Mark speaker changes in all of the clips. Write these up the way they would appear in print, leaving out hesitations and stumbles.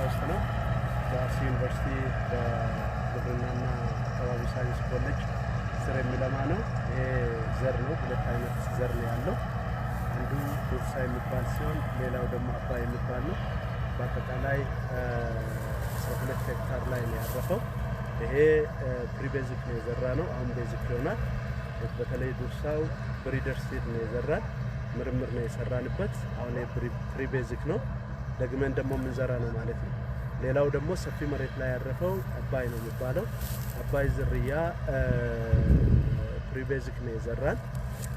Speaker 1: ውስጥ ነው። በአርሲ ዩኒቨርሲቲ በግብርናና አካባቢ ሳይንስ ኮሌጅ ስር የሚለማ ነው። ይሄ ዘር ነው። ሁለት አይነት ዘር ነው ያለው። አንዱ ዱርሳ የሚባል ሲሆን ሌላው ደግሞ አባይ የሚባል ነው። በአጠቃላይ 12 ሄክታር ላይ ነው ያረፈው። ይሄ ፕሪቤዚክ ነው የዘራ ነው። አሁን ቤዚክ ይሆናል። በተለይ ዱርሳው ብሪደር ሲድ ነው የዘራን፣ ምርምር ነው የሰራንበት። አሁን ፕሪቤዚክ ነው፣ ደግመን ደግሞ የምንዘራ ነው ማለት ነው። ሌላው ደግሞ ሰፊ መሬት ላይ ያረፈው አባይ ነው የሚባለው። አባይ ዝርያ ፕሪቤዚክ ነው የዘራን።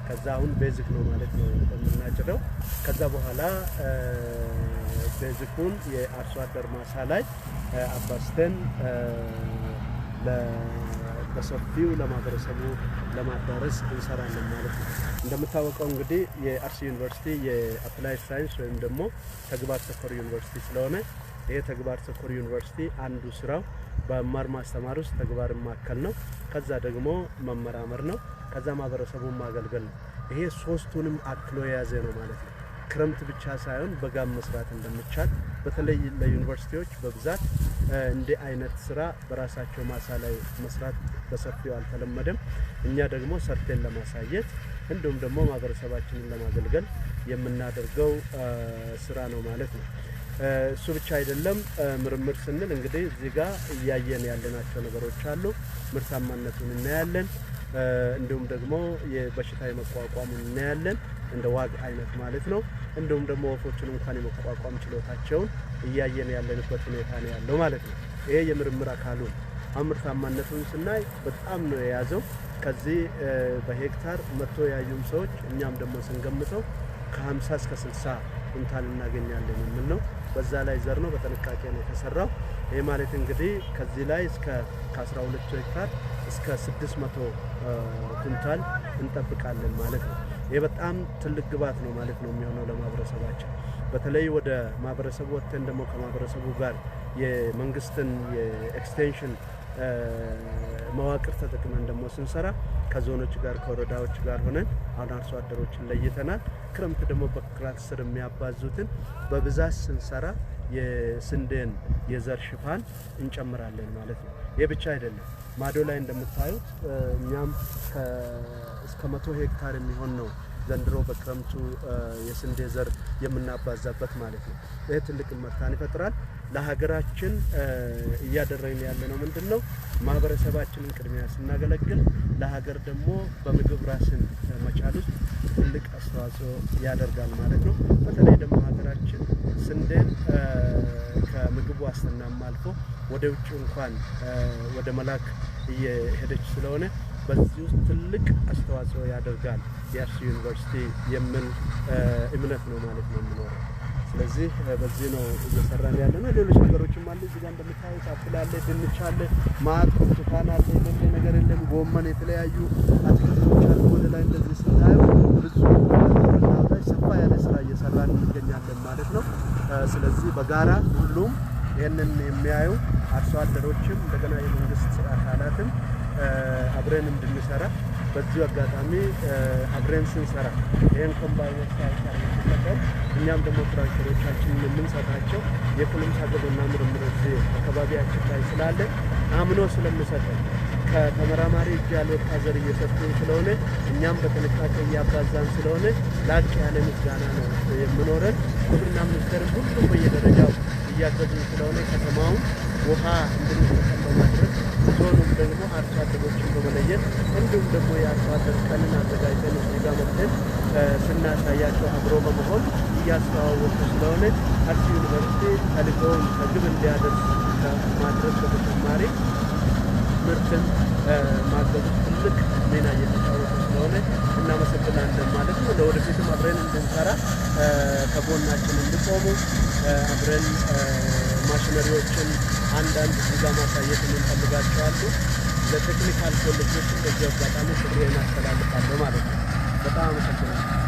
Speaker 1: ከዛ አሁን ቤዚክ ነው ማለት ነው የምናጭደው። ከዛ በኋላ ቤዚኩን የአርሶ አደር ማሳ ላይ አባስተን በሰፊው ለማህበረሰቡ ለማዳረስ እንሰራለን ማለት ነው። እንደምታወቀው እንግዲህ የአርሲ ዩኒቨርሲቲ የአፕላይድ ሳይንስ ወይም ደግሞ ተግባር ተኮር ዩኒቨርሲቲ ስለሆነ ይሄ ተግባር ተኮር ዩኒቨርሲቲ አንዱ ስራው በመማር ማስተማር ውስጥ ተግባር ማከል ነው። ከዛ ደግሞ መመራመር ነው። ከዛ ማህበረሰቡን ማገልገል ነው። ይሄ ሶስቱንም አክሎ የያዘ ነው ማለት ነው። ክረምት ብቻ ሳይሆን በጋም መስራት እንደሚቻል በተለይ ለዩኒቨርሲቲዎች በብዛት እንዲህ አይነት ስራ በራሳቸው ማሳ ላይ መስራት በሰፊው አልተለመደም። እኛ ደግሞ ሰርተን ለማሳየት እንዲሁም ደግሞ ማህበረሰባችንን ለማገልገል የምናደርገው ስራ ነው ማለት ነው። እሱ ብቻ አይደለም። ምርምር ስንል እንግዲህ እዚህ ጋር እያየን ያለናቸው ነገሮች አሉ። ምርታማነቱን እናያለን። እንዲሁም ደግሞ የበሽታ የመቋቋሙን እናያለን፣ እንደ ዋግ አይነት ማለት ነው። እንዲሁም ደግሞ ወፎችን እንኳን የመቋቋም ችሎታቸውን እያየን ያለንበት ሁኔታ ነው ያለው ማለት ነው። ይሄ የምርምር አካሉ ምርታማነቱን ስናይ በጣም ነው የያዘው። ከዚህ በሄክታር መጥቶ ያዩም ሰዎች እኛም ደግሞ ስንገምተው ከ50 እስከ 60 ኩንታል እናገኛለን የሚል ነው። በዛ ላይ ዘር ነው፣ በጥንቃቄ ነው የተሰራው። ይሄ ማለት እንግዲህ ከዚህ ላይ እስከ ከ12 ሄክታር እስከ 600 ኩንታል እንጠብቃለን ማለት ነው። ይሄ በጣም ትልቅ ግባት ነው ማለት ነው የሚሆነው ለማህበረሰባችን። በተለይ ወደ ማህበረሰቡ ወጥተን ደግሞ ከማህበረሰቡ ጋር የመንግስትን የኤክስቴንሽን መዋቅር ተጠቅመን ደግሞ ስንሰራ ከዞኖች ጋር ከወረዳዎች ጋር ሆነን አሁን አርሶ አደሮችን ለይተናል። ክረምት ደግሞ በክላስተር የሚያባዙትን በብዛት ስንሰራ የስንዴን የዘር ሽፋን እንጨምራለን ማለት ነው። ይህ ብቻ አይደለም። ማዶ ላይ እንደምታዩት እኛም እስከ 100 ሄክታር የሚሆን ነው ዘንድሮ በክረምቱ የስንዴ ዘር የምናባዛበት ማለት ነው። ይሄ ትልቅ ምርታን ይፈጥራል። ለሀገራችን እያደረግን ያለነው ምንድነው? ማህበረሰባችንን ቅድሚያ ስናገለግል ለሀገር ደግሞ በምግብ ራስን መቻል ውስጥ ትልቅ አስተዋጽኦ ያደርጋል ማለት ነው። በተለይ ደግሞ ሀገራችን ስንዴን ከምግብ ዋስትናም አልፎ ወደ ውጭ እንኳን ወደ መላክ እየሄደች ስለሆነ በዚህ ውስጥ ትልቅ አስተዋጽኦ ያደርጋል የአርሲ ዩኒቨርሲቲ የሚል እምነት ነው ማለት ነው የሚኖረው። ስለዚህ በዚህ ነው እየሰራን ያለነው። ሌሎች ነገሮችም አሉ። እዚህ ጋር እንደምታዩት አፕል አለ፣ ድንች አለ፣ ማት ብርቱካን አለ፣ የሌለ ነገር የለም። ጎመን፣ የተለያዩ አትክልቶች አሉ። ወደ ላይ እንደዚህ ስናየው ብዙ ግብርናው ላይ ሰፋ ያለ ስራ እየሰራን እንገኛለን ማለት ነው። ስለዚህ በጋራ ሁሉም ይህንን የሚያዩ አርሶ አደሮችም እንደገና የመንግስት አካላትም አብረን እንድንሰራ በዚህ አጋጣሚ አብረን ስንሰራ ይሄን ኮምባይነር ሳይቀር ተጠቅመን እኛም ደግሞ ትራክተሮቻችንን የምንሰጣቸው የኩልምሳ ግብርና ምርምር አካባቢያችን ላይ ስላለ አምኖ ስለምሰጠን ከተመራማሪ እጅ ያልወጣ ዘር እየሰጡን ስለሆነ እኛም በጥንቃቄ እያባዛን ስለሆነ ላቅ ያለ ምስጋና ነው የምኖረን። ግብርና ሚኒስቴር ሁሉም በየደረጃው እያገዙን ስለሆነ ከተማውን ውሃ እንድንጠቀም በማድረግ ዞኑም ደግሞ አርሶ አደሮችን በመለየት እንዲሁም ደግሞ የአርሶ አደር ቀንን አዘጋጅተን እዚህ ጋር መጥተን ስናሳያቸው አብሮ በመሆን እያስተዋወቁ ስለሆነ አርሲ ዩኒቨርሲቲ ተልእኮውን ከግብ እንዲያደርስ ከማድረግ በተጨማሪ ምርትን ማገዝ ትልቅ ሚና እየተጫወቱ ስለሆነ እናመሰግናለን ማለት ነው። ለወደፊትም አብረን እንድንሰራ ከጎናችን እንድቆሙ አብረን ማሽነሪዎችን አንዳንድ ዚጋ ማሳየት የምንፈልጋቸው አሉ። ለቴክኒካል ኮሌጆችን በዚህ አጋጣሚ ጥሪዬን አስተላልፋለሁ ማለት ነው። በጣም አመሰግናለሁ።